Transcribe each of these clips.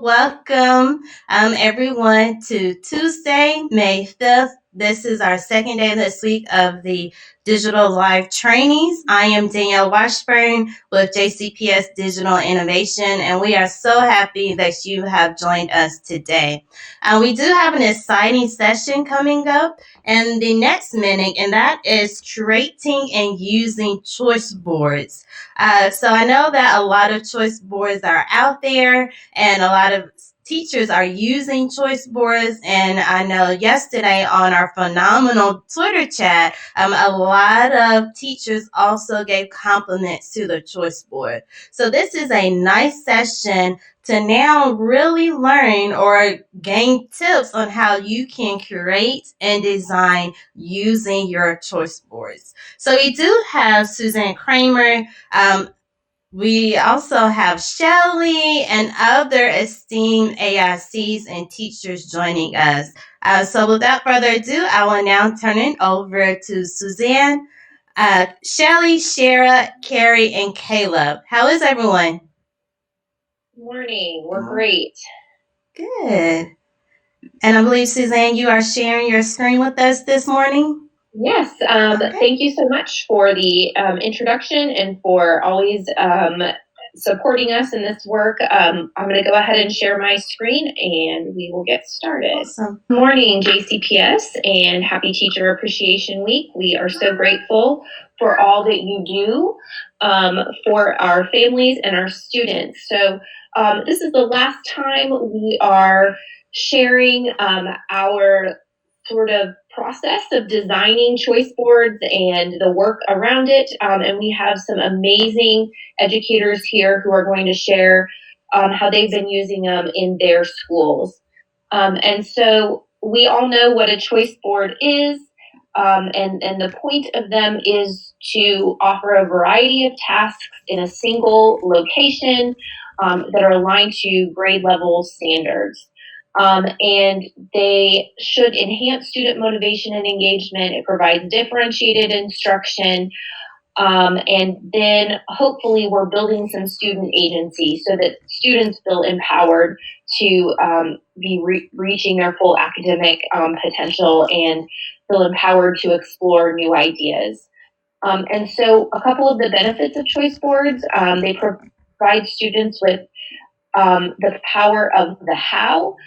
welcome everyone to Tuesday, May 5th. This is our second day this week of the digital live trainings. I am Danielle Washburn with JCPS Digital Innovation, and we are so happy that you have joined us today. We do have an exciting session coming up in the next minute, and that is creating and using choice boards. So I know that a lot of choice boards are out there and a lot of teachers are using choice boards. And I know yesterday on our phenomenal Twitter chat, a lot of teachers also gave compliments to the choice board. So this is a nice session to now really learn or gain tips on how you can create and design using your choice boards. So we do have Suzanne Kramer. We also have Shelley and other esteemed AICs and teachers joining us. So without further ado, I will now turn it over to Suzanne, Shelley, Shara, Carrie, and Caleb. How is everyone? Good morning. We're great. Good. And I believe, Suzanne, you are sharing your screen with us this morning? Yes. Thank you so much for the introduction and for always supporting us in this work. I'm going to go ahead and share my screen and we will get started. Awesome. Good morning, JCPS, and happy Teacher Appreciation Week. We are so grateful for all that you do for our families and our students. So this is the last time we are sharing our sort of process of designing choice boards and the work around it. And we have some amazing educators here who are going to share how they've been using them in their schools. And so we all know what a choice board is. And the point of them is to offer a variety of tasks in a single location that are aligned to grade level standards. And they should enhance student motivation and engagement. It provides differentiated instruction. And then hopefully we're building some student agency so that students feel empowered to be reaching their full academic potential and feel empowered to explore new ideas. And so a couple of the benefits of choice boards, they provide students with the power of the how.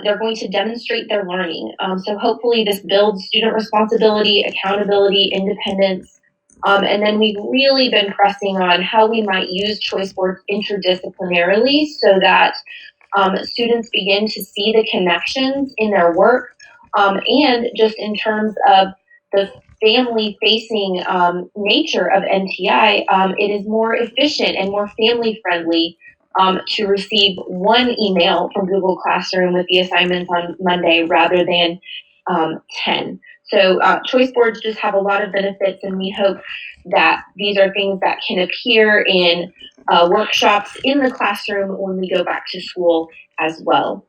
They're going to demonstrate their learning. So hopefully this builds student responsibility, accountability, independence. And then we've really been pressing on how we might use choice boards interdisciplinarily so that students begin to see the connections in their work and just in terms of the family-facing nature of NTI, it is more efficient and more family-friendly to receive one email from Google Classroom with the assignments on Monday rather than 10. So choice boards just have a lot of benefits, and we hope that these are things that can appear in workshops in the classroom when we go back to school as well.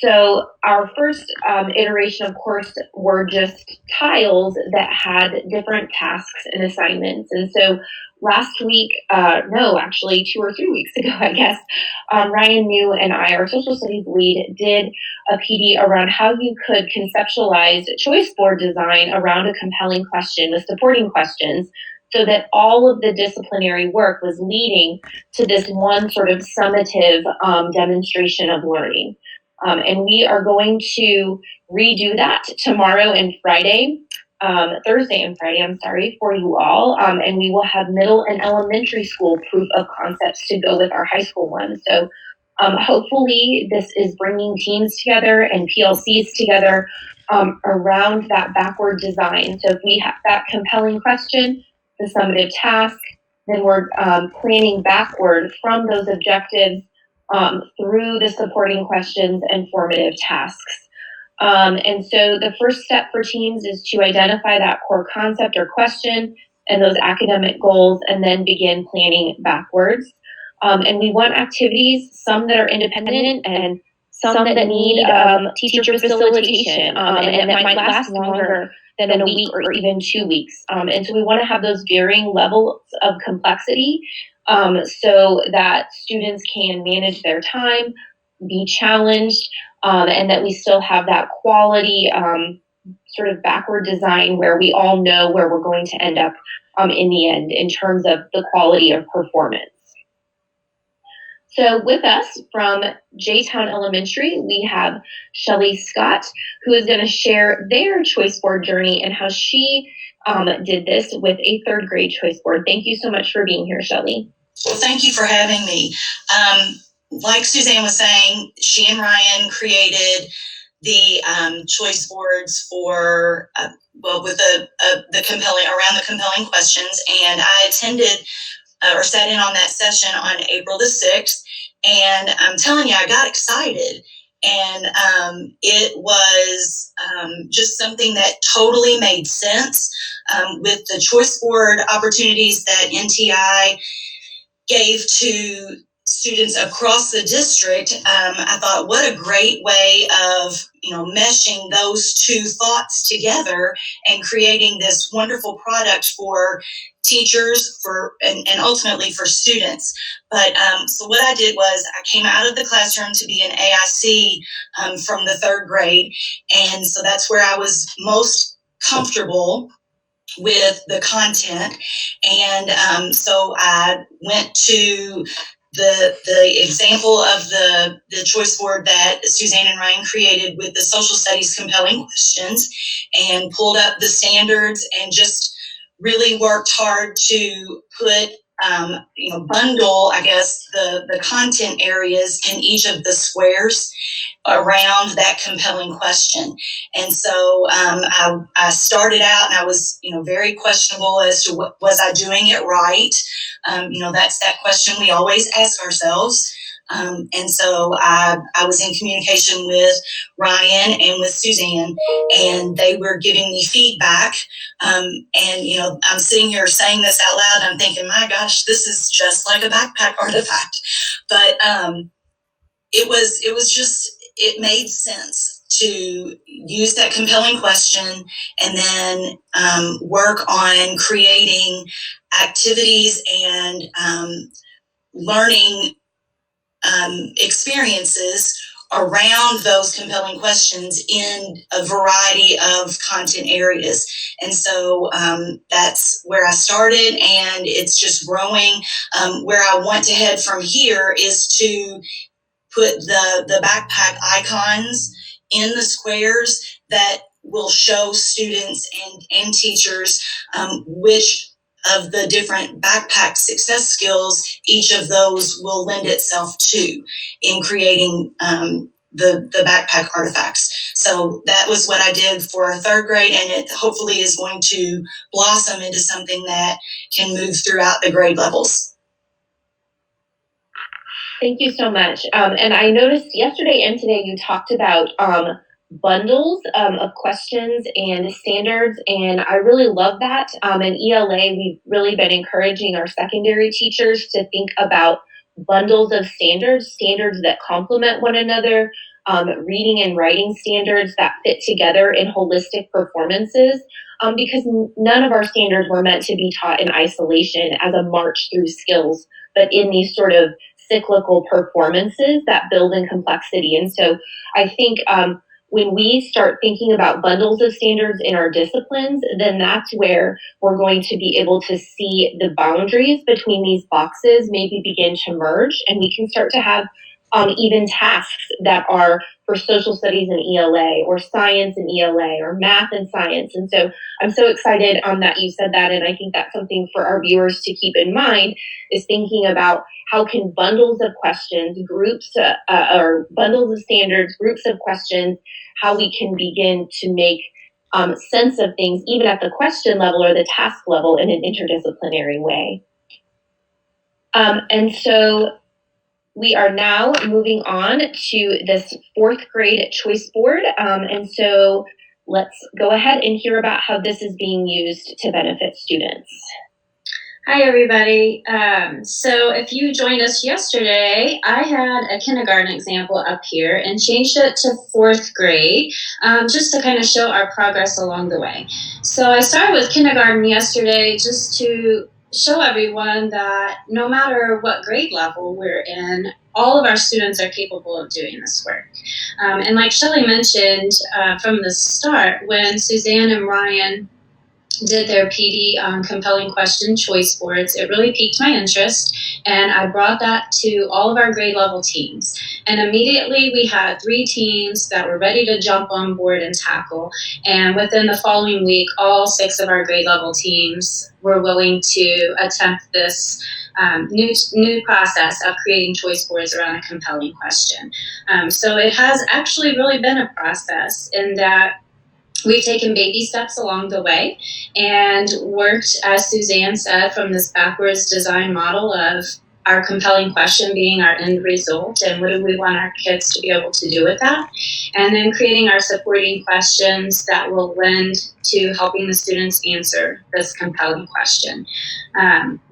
So our first iteration, of course, were just tiles that had different tasks and assignments. And so last week, actually 2 or 3 weeks ago, I guess, Ryan New and I, our social studies lead, did a PD around how you could conceptualize choice board design around a compelling question with supporting questions so that all of the disciplinary work was leading to this one sort of summative demonstration of learning. And we are going to redo that tomorrow and Friday, Thursday and Friday, for you all. And we will have middle and elementary school proof of concepts to go with our high school one. So hopefully this is bringing teams together and PLCs together around that backward design. So if we have that compelling question, the summative task, then we're planning backward from those objectives through the supporting questions and formative tasks. And so the first step for teams is to identify that core concept or question and those academic goals, and then begin planning backwards. And we want activities, some that are independent and some that need teacher facilitation, and that might last longer than a week or even 2 weeks. And so we want to have those varying levels of complexity so that students can manage their time, be challenged, and that we still have that quality sort of backward design where we all know where we're going to end up in the end in terms of the quality of performance. So with us from J-Town Elementary, we have Shelley Scott, who is going to share their choice board journey and how she did this with a third grade choice board. Thank you so much for being here, Shelley. Well, thank you for having me. Like Suzanne was saying, she and Ryan created the choice boards for with the compelling questions, and I attended or sat in on that session on April the 6th, and I'm telling you, I got excited, and it was just something that totally made sense with the choice board opportunities that NTI gave to students across the district. I thought, what a great way of meshing those two thoughts together and creating this wonderful product for teachers and ultimately for students. But so what I did was I came out of the classroom to be an AIC from the third grade, and so that's where I was most comfortable with the content. And so I went to the example of the choice board that Suzanne and Ryan created with the social studies compelling questions, and pulled up the standards and just really worked hard to put bundle, I guess, the content areas in each of the squares around that compelling question. And so I started out, and I was very questionable as to what was I doing it right. That's that question we always ask ourselves. And so I was in communication with Ryan and with Suzanne, and they were giving me feedback. And I'm sitting here saying this out loud, and I'm thinking, my gosh, this is just like a backpack artifact. But it made sense to use that compelling question and then work on creating activities and learning experiences around those compelling questions in a variety of content areas. And so that's where I started, and it's just growing. Where I want to head from here is to put the backpack icons in the squares that will show students and teachers which of the different backpack success skills each of those will lend itself to in creating the backpack artifacts. So that was what I did for third grade, and it hopefully is going to blossom into something that can move throughout the grade levels. Thank you so much. And I noticed yesterday and today you talked about bundles of questions and standards, and I really love that. In ELA, we've really been encouraging our secondary teachers to think about bundles of standards that complement one another, reading and writing standards that fit together in holistic performances, because none of our standards were meant to be taught in isolation as a march through skills, but in these sort of cyclical performances that build in complexity. And so I think when we start thinking about bundles of standards in our disciplines, then that's where we're going to be able to see the boundaries between these boxes maybe begin to merge, and we can start to have even tasks that are for social studies and ELA, or science and ELA, or math and science. And so I'm so excited that you said that, and I think that's something for our viewers to keep in mind, is thinking about how can bundles of questions, groups, or bundles of standards, groups of questions, how we can begin to make sense of things even at the question level or the task level in an interdisciplinary way. And so we are now moving on to this fourth grade choice board. And so let's go ahead and hear about how this is being used to benefit students. Hi, everybody. So if you joined us yesterday, I had a kindergarten example up here and changed it to fourth grade, just to kind of show our progress along the way. So I started with kindergarten yesterday just to show everyone that no matter what grade level we're in, all of our students are capable of doing this work. And like Shelley mentioned from the start, when Suzanne and Ryan did their PD on compelling question choice boards, it really piqued my interest, and I brought that to all of our grade level teams. And immediately we had 3 teams that were ready to jump on board and tackle. And within the following week, all 6 of our grade level teams were willing to attempt this new process of creating choice boards around a compelling question. So it has actually really been a process in that we've taken baby steps along the way and worked, as Suzanne said, from this backwards design model of our compelling question being our end result and what do we want our kids to be able to do with that, and then creating our supporting questions that will lend to helping the students answer this compelling question.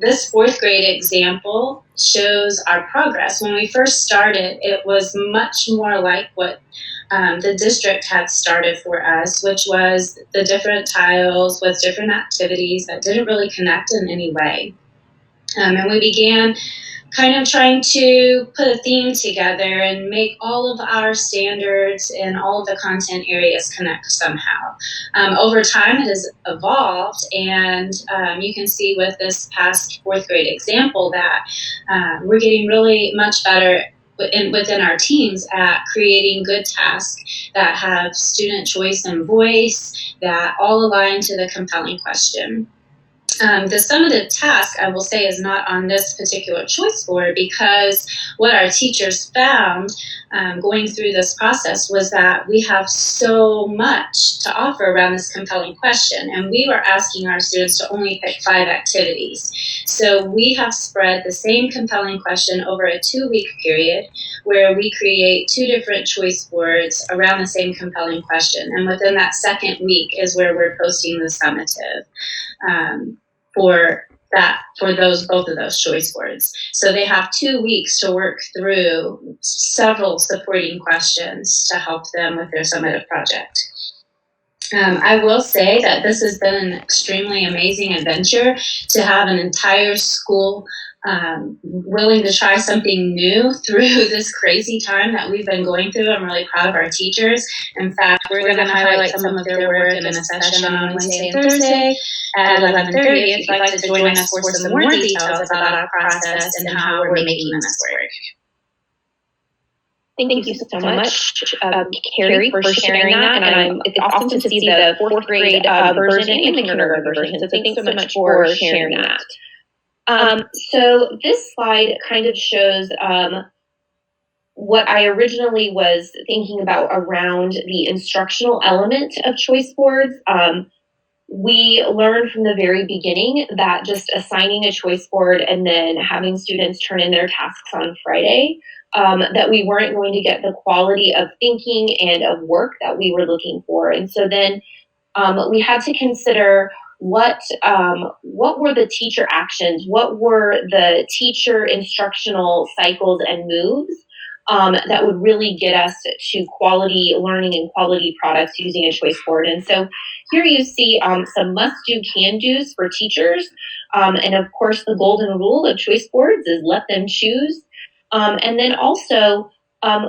This 4th grade example shows our progress. When we first started, it was much more like what the district had started for us, which was the different tiles with different activities that didn't really connect in any way. And we began kind of trying to put a theme together and make all of our standards and all of the content areas connect somehow. Over time, it has evolved, and you can see with this past 4th grade example that we're getting really much better within our teams at creating good tasks that have student choice and voice that all align to the compelling question. The summative task, I will say, is not on this particular choice board because what our teachers found going through this process was that we have so much to offer around this compelling question, and we were asking our students to only pick 5 activities. So we have spread the same compelling question over a 2-week period where we create 2 different choice boards around the same compelling question, and within that 2nd week is where we're posting the summative. For both of those choice words. So they have 2 weeks to work through several supporting questions to help them with their summative project. I will say that this has been an extremely amazing adventure to have an entire school willing to try something new through this crazy time that we've been going through. I'm really proud of our teachers. In fact, we're going to highlight some of their work in a session on Wednesday and Thursday at 11:30 if you'd like to join us for some more details about our process and how we're making this work. Thank you so much, Carrie, for sharing that. And it's awesome to see the 4th grade version and the kindergarten version. So thanks so much for sharing that. So this slide kind of shows what I originally was thinking about around the instructional element of choice boards. We learned from the very beginning that just assigning a choice board and then having students turn in their tasks on Friday, that we weren't going to get the quality of thinking and of work that we were looking for. And so then we had to consider what were the teacher actions, what were the teacher instructional cycles and moves that would really get us to quality learning and quality products using a choice board. And so here you see some must-do can-dos for teachers. And of course, the golden rule of choice boards is let them choose. And then also,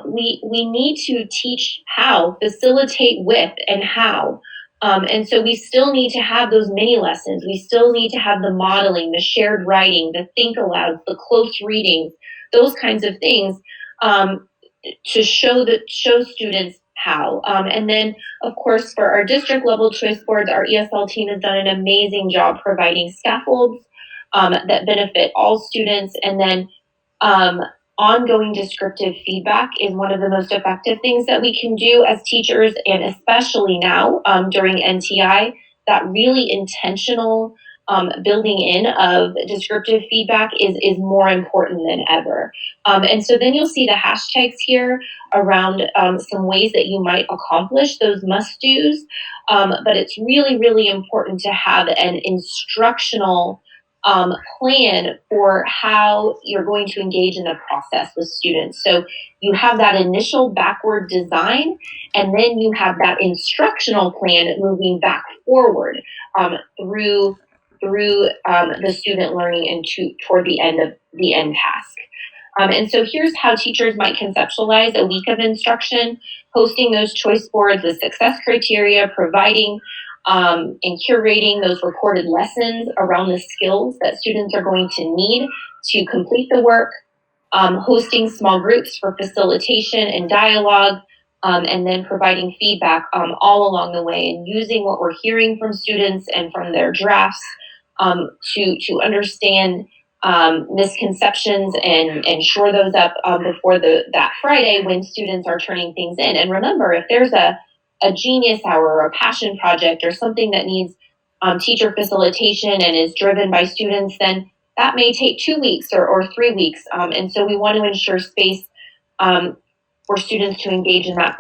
we need to teach how, facilitate with, and how. And so we still need to have those mini lessons. We still need to have the modeling, the shared writing, the think alouds, the close readings, those kinds of things to show students how. And then, of course, for our district level choice boards, our ESL team has done an amazing job providing scaffolds that benefit all students. And then ongoing descriptive feedback is one of the most effective things that we can do as teachers, and especially now during NTI, that really intentional building in of descriptive feedback is more important than ever. And so then you'll see the hashtags here around some ways that you might accomplish those must-dos, but it's really, really important to have an instructional plan for how you're going to engage in the process with students. So you have that initial backward design, and then you have that instructional plan moving back forward through the student learning and toward the end of the end task. And so here's how teachers might conceptualize a week of instruction: hosting those choice boards, the success criteria, providing and curating those recorded lessons around the skills that students are going to need to complete the work, hosting small groups for facilitation and dialogue, and then providing feedback all along the way, and using what we're hearing from students and from their drafts to understand misconceptions and shore those up before that Friday when students are turning things in. And remember, if there's a genius hour or a passion project or something that needs teacher facilitation and is driven by students, then that may take 2 weeks or 3 weeks. And so we want to ensure space for students to engage in that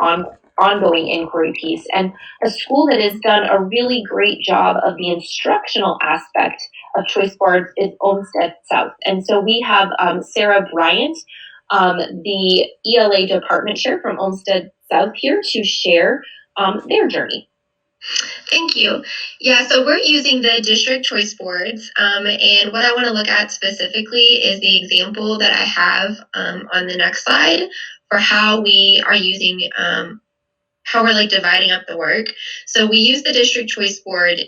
ongoing inquiry piece. And a school that has done a really great job of the instructional aspect of choice boards is Olmsted South. And so we have Sarah Bryant, the ELA department chair from Olmsted South, here to share their journey. Thank you. Yeah, so we're using the district choice boards, and what I want to look at specifically is the example that I have on the next slide for how we are using, how we're like dividing up the work. So we use the district choice board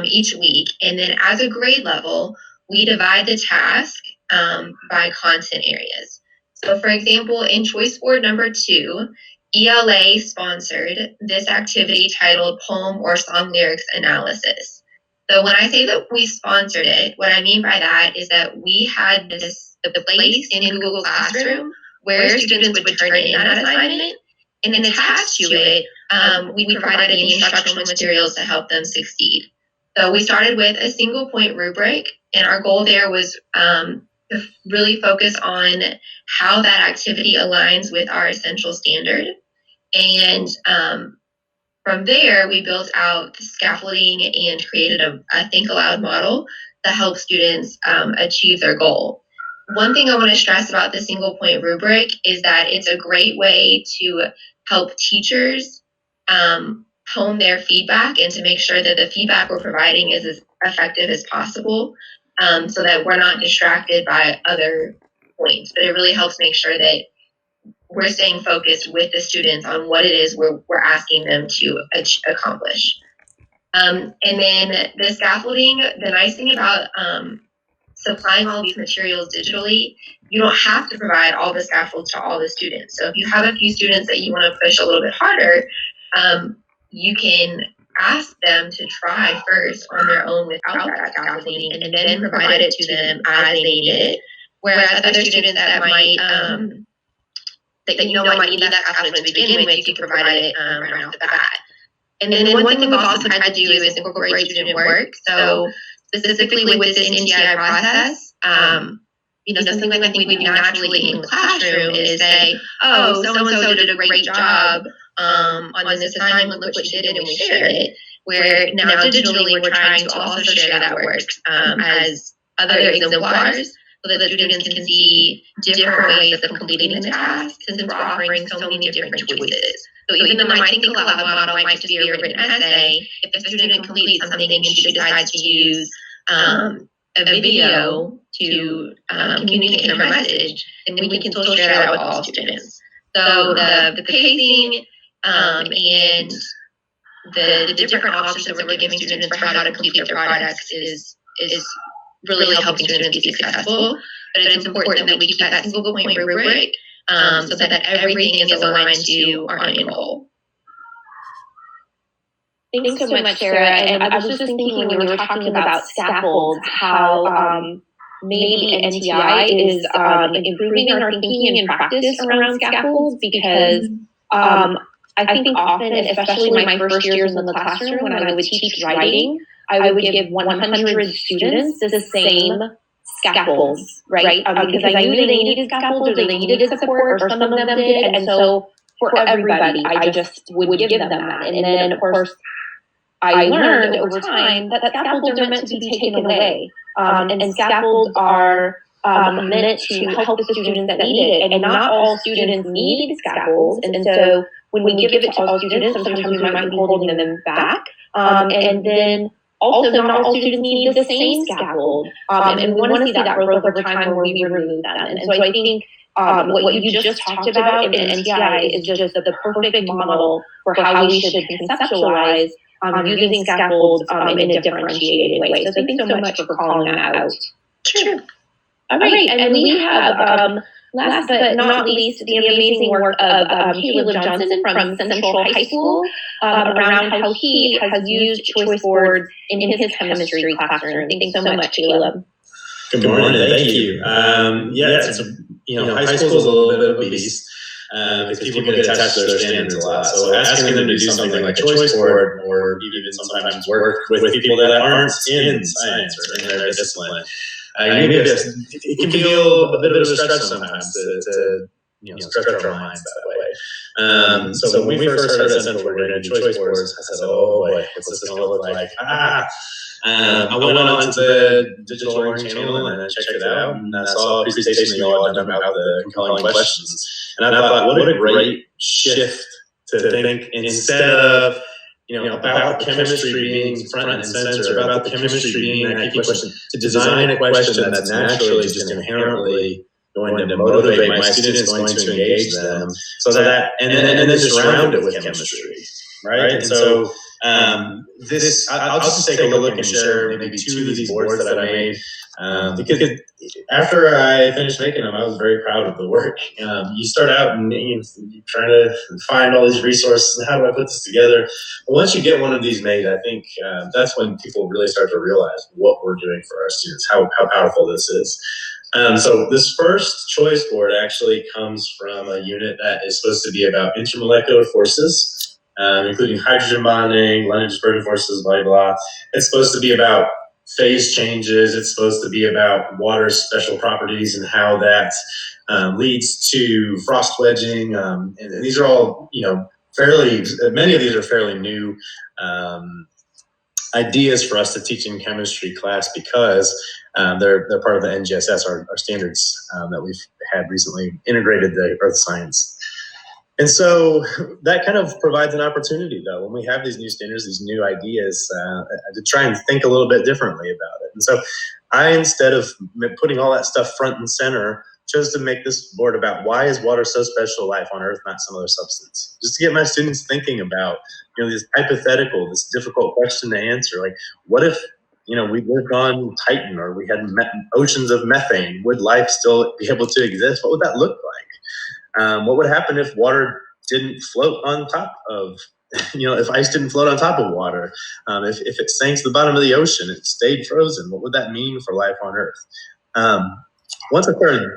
each week, and then as a grade level, we divide the task by content areas. So for example, in choice board number 2, ELA sponsored this activity titled Poem or Song Lyrics Analysis. So when I say that we sponsored it, what I mean by that is that we had the place in Google Classroom where students would turn in that assignment, and then attached to it, we provided the instructional materials to help them succeed. So we started with a single point rubric, and our goal there was to really focus on how that activity aligns with our essential standard. And from there, we built out the scaffolding and created a think aloud model to help students achieve their goal. One thing I want to stress about the single point rubric is that it's a great way to help teachers hone their feedback and to make sure that the feedback we're providing is as effective as possible, so that we're not distracted by other points. But it really helps make sure that we're staying focused with the students on what it is we're asking them to accomplish. And then the scaffolding, the nice thing about supplying all these materials digitally, you don't have to provide all the scaffolds to all the students. So if you have a few students that you want to push a little bit harder, you can ask them to try first on their own without that scaffolding, and then provide it to them as they need it. Whereas other students that might might need that scaffolding to begin with, you can provide it right off the bat. And then one thing we've also tried to do is incorporate student work. So specifically with this NTI process, something I think we do naturally in the classroom is say, oh, so-and-so did a great job on this assignment, look what you did, and we shared it. Where now digitally we're trying to also share that work as other exemplars, so that the students can see different ways of completing the task, since we're offering so many different choices. So even though my think aloud model might just be a written essay, if a student completes something and she decides to use a video to communicate her message, then we can still share that with all students. So the pacing and the different options that we're giving students for how to complete their projects is really helping students be successful. But it's important that we keep that single point rubric so that everything is aligned to our end goal. Thanks so much, Sarah. And I was just thinking when you were talking about scaffolds, how maybe NTI is improving our thinking and practice around scaffolds, because I think often, especially my first years in the classroom, when I would teach writing, I would give 100 students the same scaffolds, right? Because I knew they needed scaffolds or they needed support, or some of them did. And so for everybody, I just would give them that. And then, of course, I learned over time that scaffolds are meant to be taken away. And scaffolds are meant to help the students that need it. And not all students need scaffolds. And so when we give it to all students, sometimes we might be holding them back. And then also, not all students need the same scaffold. And we want to see that growth over time where we remove them. And so I think what you just talked about in NTI is just the perfect model for how we should conceptualize using scaffolds in a differentiated way. So thanks so much for calling that out. Sure. All right, and we have, last but not least, the amazing work of Caleb Johnson from Central High School around how he has used choice boards in his chemistry classroom. Thanks so much, Caleb. Good morning. Thank you. High school is a little bit of a beast because people get attached to their standards a lot. So asking them to do something like a choice board, or even sometimes work with people that aren't in science or in their discipline, it can feel a bit of a stretch sometimes to stretch our minds that way. So when we first started at Central, we were going to do choice boards. I said, "Oh boy, what's this going to look like?" I went on to the Digital Learning channel and I checked it out, and I saw a presentation that you all had done about the compelling questions. And I thought, what a great shift to think, instead of about chemistry being front and center, about the chemistry being that key question, to design a question that's naturally just inherently going to motivate my students, going to engage them, so that and then surround it with chemistry, right? And so I'll just take a look and share maybe two of these boards that I made, because after I finished making them, I was very proud of the work. You start out and you're trying to find all these resources and how do I put this together. But once you get one of these made, I think that's when people really start to realize what we're doing for our students, how powerful this is. So this first choice board actually comes from a unit that is supposed to be about intermolecular forces, including hydrogen bonding, London dispersion forces, blah, blah. It's supposed to be about phase changes. It's supposed to be about water's special properties and how that leads to frost wedging. And these are all, many of these are fairly new ideas for us to teach in chemistry class, because they're part of the NGSS, our standards that we've had recently integrated the earth science. And so that kind of provides an opportunity, though, when we have these new standards, these new ideas, to try and think a little bit differently about it. And so I, instead of putting all that stuff front and center, chose to make this board about why is water so special to life on Earth, not some other substance. Just to get my students thinking about, this hypothetical, this difficult question to answer. Like, what if, we lived on Titan, or we had oceans of methane? Would life still be able to exist? What would that look like? What would happen if water didn't float on top of, if ice didn't float on top of water? If it sank to the bottom of the ocean, it stayed frozen, what would that mean for life on Earth? Once I started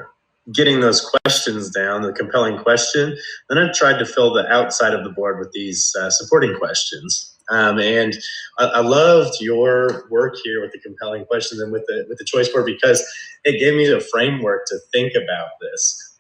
getting those questions down, the compelling question, then I tried to fill the outside of the board with these supporting questions. And I loved your work here with the compelling questions and with the choice board, because it gave me a framework to think about this.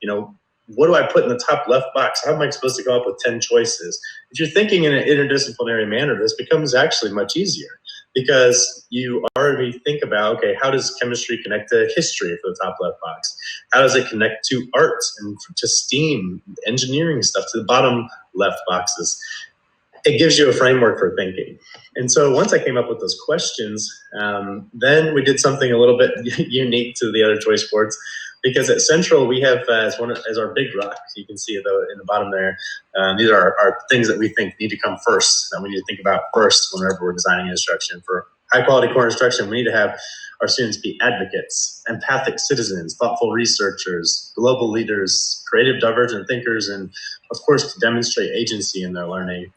What do I put in the top left box? How am I supposed to come up with 10 choices? If you're thinking in an interdisciplinary manner, this becomes actually much easier, because you already think about, okay, how does chemistry connect to history for the top left box? How does it connect to art and to STEAM, engineering stuff, to the bottom left boxes? It gives you a framework for thinking. And so once I came up with those questions, then we did something a little bit unique to the other choice boards, because at Central we have as our big rock, you can see in the bottom there, these are our things that we think need to come first, that we need to think about first whenever we're designing instruction. For high quality core instruction, we need to have our students be advocates, empathic citizens, thoughtful researchers, global leaders, creative divergent thinkers, and of course to demonstrate agency in their learning.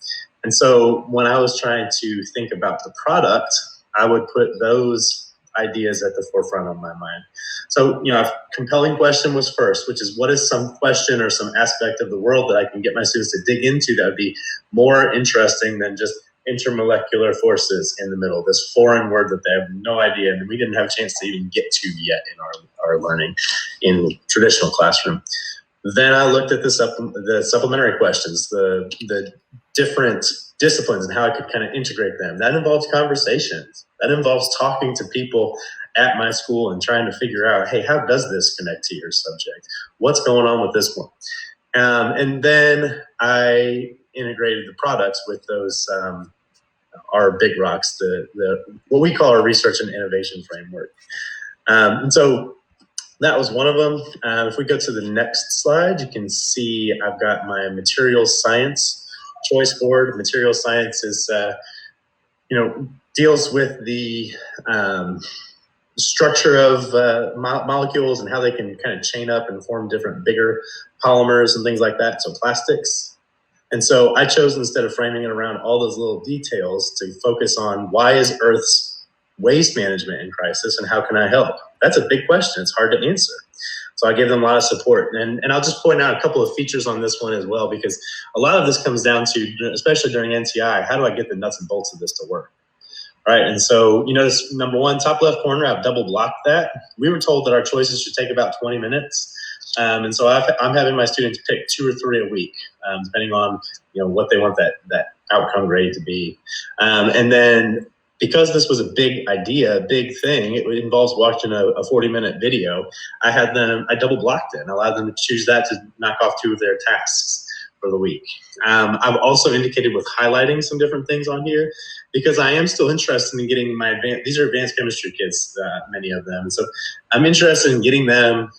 And so when I was trying to think about the product, I would put those ideas at the forefront of my mind. So, a compelling question was first, which is, what is some question or some aspect of the world that I can get my students to dig into that would be more interesting than just intermolecular forces in the middle, this foreign word that they have no idea, and we didn't have a chance to even get to yet in our learning in traditional classroom. Then I looked at the supplementary questions, the different disciplines and how I could kind of integrate them. That involves conversations. That involves talking to people at my school and trying to figure out, hey, how does this connect to your subject? What's going on with this one? And then I integrated the products with those, our big rocks, the what we call our research and innovation framework. And so that was one of them. If we go to the next slide, you can see I've got my materials science choice board. Materials science is, deals with the structure of molecules and how they can kind of chain up and form different bigger polymers and things like that. So plastics. And so I chose, instead of framing it around all those little details, to focus on why is Earth's waste management in crisis and how can I help? That's a big question. It's hard to answer. So I gave them a lot of support. And I'll just point out a couple of features on this one as well, because a lot of this comes down to, especially during NTI, how do I get the nuts and bolts of this to work? All right, and so this number one, top left corner, I've double blocked that. We were told that our choices should take about 20 minutes. And so I'm having my students pick 2 or 3 a week, depending on what they want that outcome grade to be. And then because this was a big idea, a big thing, it involves watching a 40-minute video. I double blocked it and allowed them to choose that to knock off 2 of their tasks for the week. I've also indicated with highlighting some different things on here, because I am still interested in getting these are advanced chemistry kids, many of them. So I'm interested in getting them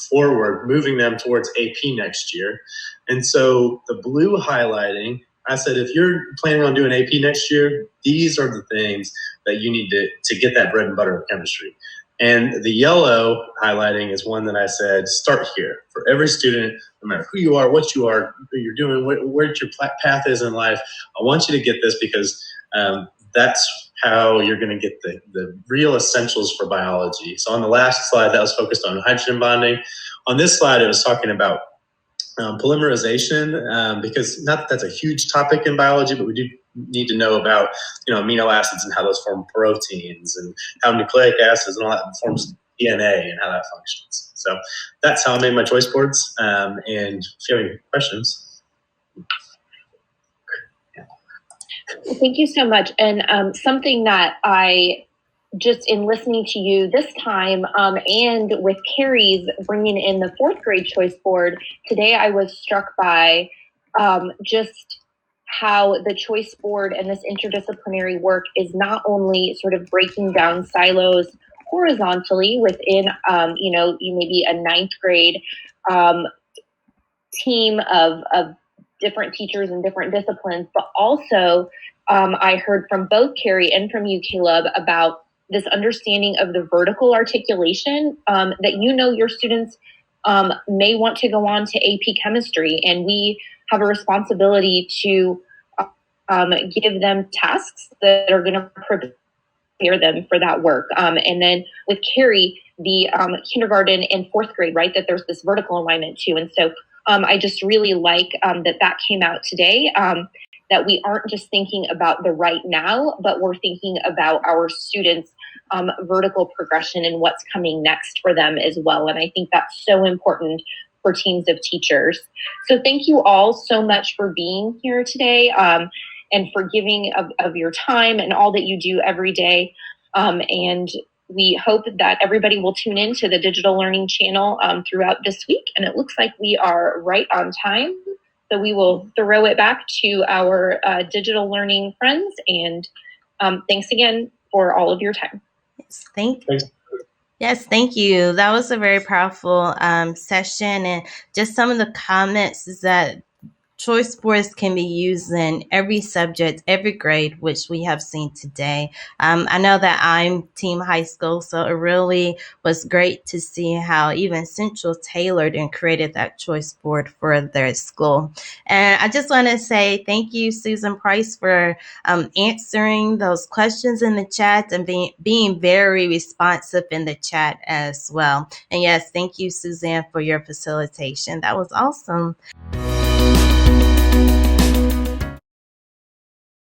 forward, moving them towards AP next year. And so the blue highlighting, I said, if you're planning on doing AP next year, these are the things that you need to get that bread and butter of chemistry. And the yellow highlighting is one that I said, start here. For every student, no matter who you are, what you are, who you're doing, where your path is in life, I want you to get this, because that's how you're going to get the real essentials for biology. So on the last slide, that was focused on hydrogen bonding. On this slide, it was talking about polymerization, because not that that's a huge topic in biology, but we do need to know about amino acids and how those form proteins, and how nucleic acids and all that forms DNA and how that functions. So that's how I made my choice boards. And if you have any questions. Thank you so much. And something that I just, in listening to you this time, and with Carrie's bringing in the 4th grade choice board today, I was struck by just how the choice board and this interdisciplinary work is not only sort of breaking down silos horizontally within, maybe a 9th grade team of different teachers and different disciplines, but also I heard from both Carrie and from you, Caleb, about this understanding of the vertical articulation that your students may want to go on to AP chemistry, and we have a responsibility to give them tasks that are going to prepare them for that work. And then with Carrie, the kindergarten and 4th grade, right, that there's this vertical alignment too. And so I just really like that came out today, that we aren't just thinking about the right now, but we're thinking about our students' vertical progression and what's coming next for them as well. And I think that's so important for teams of teachers. So thank you all so much for being here today, and for giving of your time and all that you do every day. And we hope that everybody will tune in to the Digital Learning channel throughout this week. And it looks like we are right on time. So we will throw it back to our Digital Learning friends. And thanks again for all of your time. Yes, thank you. That was a very powerful session. And just some of the comments is that choice boards can be used in every subject, every grade, which we have seen today. I know that I'm Team High School, so it really was great to see how even Central tailored and created that choice board for their school. And I just want to say thank you, Susan Price, for answering those questions in the chat and being very responsive in the chat as well. And yes, thank you, Suzanne, for your facilitation. That was awesome.